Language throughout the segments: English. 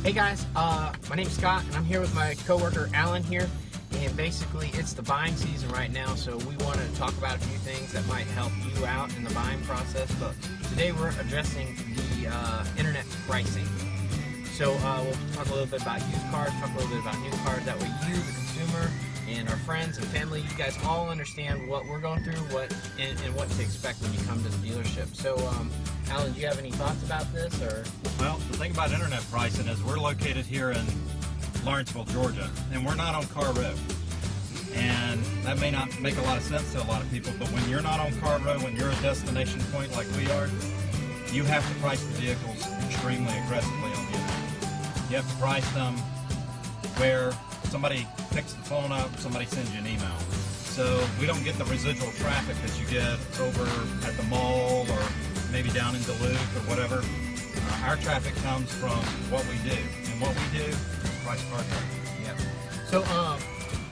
Hey guys, my name's Scott and I'm here with my coworker Alan here, and basically it's the buying season right now, so we want to talk about a few things that might help you out in the buying process. But today we're addressing the internet pricing. So we'll talk a little bit about used cars, talk a little bit about new cars. That way you, the consumer, and our friends and family, you guys all understand what we're going through, and what to expect when you come to the dealership. So Alan, do you have any thoughts about this? Or Well, the thing about internet pricing is we're located here in Lawrenceville, Georgia, and we're not on Car Road. And that may not make a lot of sense to a lot of people, but when you're not on Car Road, when you're a destination point like we are, you have to price the vehicles extremely aggressively on the internet. You have to price them where somebody picks the phone up, somebody sends you an email. So we don't get the residual traffic that you get over at the mall or maybe down in Duluth or whatever. Our traffic comes from what we do, and what we do is price car traffic. Yep. So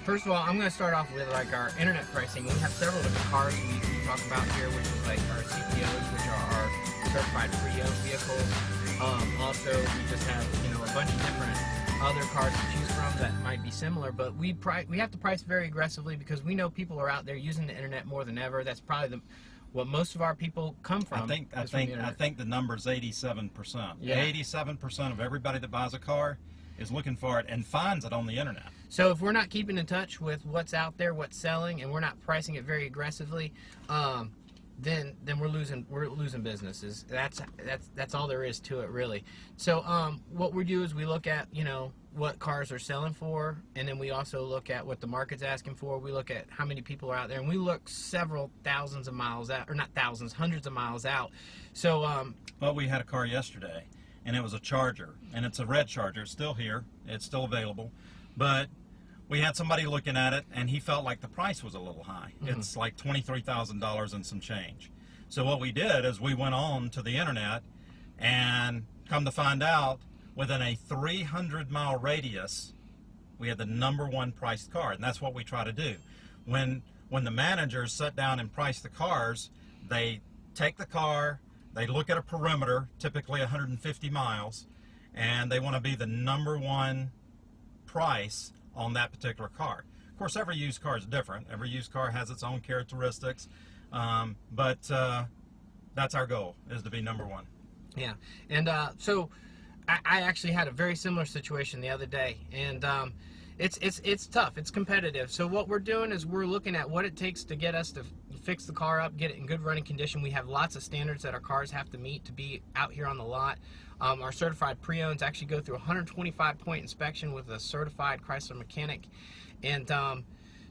first of all, I'm going to start off with like our internet pricing. We have several different cars we talk about here, which is like our CPOs, which are our certified pre-owned vehicles. Also, we just have a bunch of different other cars to choose from that might be similar, but we have to price very aggressively because we know people are out there using the internet more than ever. That's probably what most of our people come from. I think the number's 87%. Yeah. 87% of everybody that buys a car is looking for it and finds it on the internet. So if we're not keeping in touch with what's out there, what's selling, and we're not pricing it very aggressively, then we're losing businesses. That's all there is to it, really. So what we do is we look at what cars are selling for, and then we also look at what the market's asking for. We look at how many people are out there, and we look several thousands of miles out, or not thousands, hundreds of miles out. So well, we had a car yesterday, and it was a Charger, and it's a red Charger. It's still here. It's still available, but we had somebody looking at it, and he felt like the price was a little high. Mm-hmm. It's like $23,000 and some change. So what we did is we went on to the internet, and come to find out, within a 300-mile radius, we had the #1 priced car, and that's what we try to do. When the managers sit down and price the cars, they take the car, they look at a perimeter, typically 150 miles, and they want to be the #1 price on that particular car. Of course, every used car is different. Every used car has its own characteristics, but that's our goal, is to be #1. Yeah, and so I actually had a very similar situation the other day, and it's tough. It's competitive. So what we're doing is we're looking at what it takes to get us to fix the car up, get it in good running condition. We have lots of standards that our cars have to meet to be out here on the lot. Our certified pre-owns actually go through a 125-point inspection with a certified Chrysler mechanic, and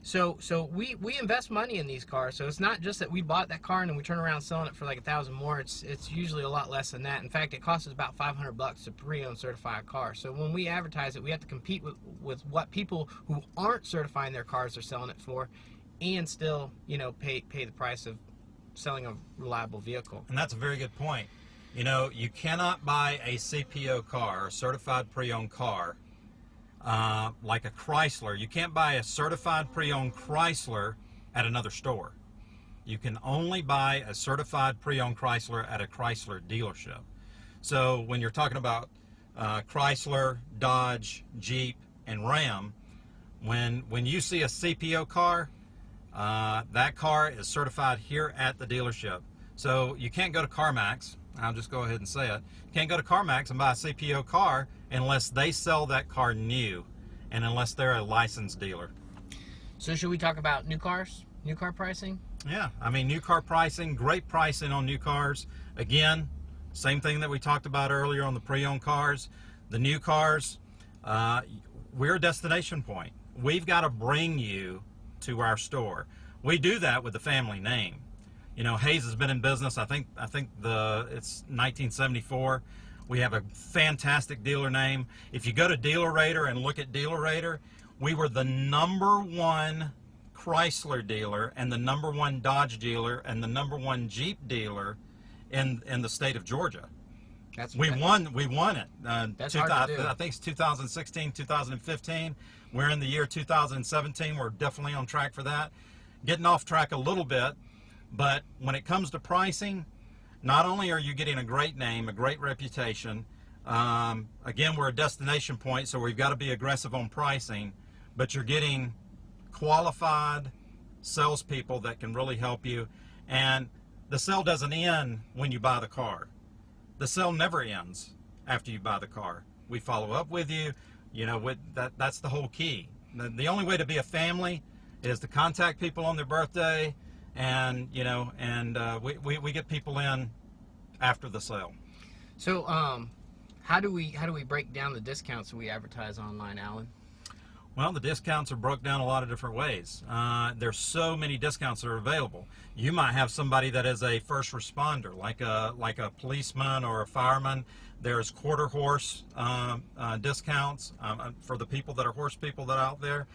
so we invest money in these cars. So it's not just that we bought that car and then we turn around selling it for like $1,000 more. It's usually a lot less than that. In fact, it costs us about $500 to pre-own certify a car. So when we advertise it, we have to compete with what people who aren't certifying their cars are selling it for, and still pay the price of selling a reliable vehicle. And that's a very good point. You cannot buy a CPO car, a certified pre-owned car, like a Chrysler. You can't buy a certified pre-owned Chrysler at another store. You can only buy a certified pre-owned Chrysler at a Chrysler dealership. So when you're talking about Chrysler, Dodge, Jeep, and Ram, when you see a CPO car, that car is certified here at the dealership. So you can't go to CarMax. I'll just go ahead and say it. You can't go to CarMax and buy a CPO car unless they sell that car new, and unless they're a licensed dealer. So should we talk about new cars? New car pricing? Yeah, I mean, new car pricing, great pricing on new cars. Again, same thing that we talked about earlier on the pre-owned cars. The new cars, we're a destination point. We've got to bring you to our store. We do that with the family name. Hayes has been in business, I think it's 1974. We have a fantastic dealer name. If you go to Dealer Rater and look at Dealer Rater, we were the #1 Chrysler dealer and the #1 Dodge dealer and the #1 Jeep dealer in the state of Georgia. We won it. That's hard to do. I think it's 2016, 2015. We're in the year 2017. We're definitely on track for that. Getting off track a little bit, but when it comes to pricing, not only are you getting a great name, a great reputation, Again, we're a destination point, so we've got to be aggressive on pricing, but you're getting qualified salespeople that can really help you. And the sale doesn't end when you buy the car. The sale never ends after you buy the car. We follow up with you. You know, that's the whole key. The only way to be a family is to contact people on their birthday, and you know, and we get people in after the sale. So, how do we break down the discounts that we advertise online, Alan? Well, the discounts are broke down a lot of different ways. There's so many discounts that are available. You might have somebody that is a first responder, like a policeman or a fireman. There's quarter horse discounts for the people that are horse people that are out there.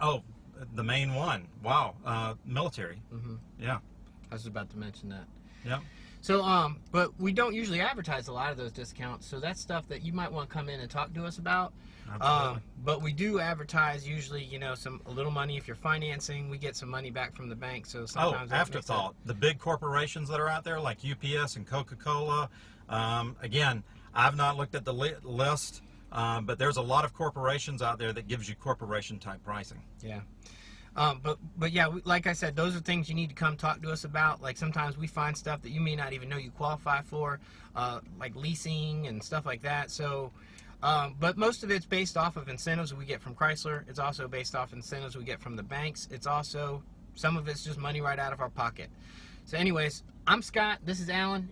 Oh, the main one. Wow, military. Mm-hmm. Yeah. I was about to mention that. Yeah. So, but we don't usually advertise a lot of those discounts, so that's stuff that you might want to come in and talk to us about. But we do advertise usually, you know, a little money. If you're financing, we get some money back from the bank. So sometimes afterthought. The big corporations that are out there, like UPS and Coca-Cola. Again, I've not looked at the list, but there's a lot of corporations out there that gives you corporation type pricing. Yeah. But yeah, like I said, those are things you need to come talk to us about. Like sometimes we find stuff that you may not even know you qualify for, like leasing and stuff like that. So, but most of it's based off of incentives we get from Chrysler. It's also based off incentives we get from the banks. It's also, some of it's just money right out of our pocket. So anyways, I'm Scott. This is Alan.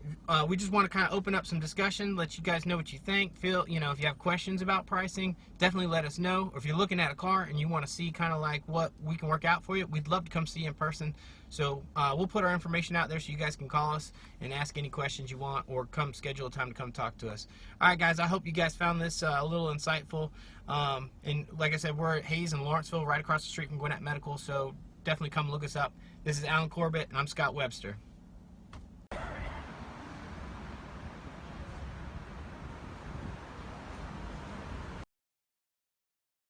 We just want to kind of open up some discussion, let you guys know what you think. Feel, you know, if you have questions about pricing, definitely let us know. Or if you're looking at a car and you want to see kind of like what we can work out for you, we'd love to come see you in person. So we'll put our information out there so you guys can call us and ask any questions you want, or come schedule a time to come talk to us. All right, guys, I hope you guys found this a little insightful. And like I said, we're at Hayes in Lawrenceville, right across the street from Gwinnett Medical. So definitely come look us up. This is Alan Corbett, and I'm Scott Webster.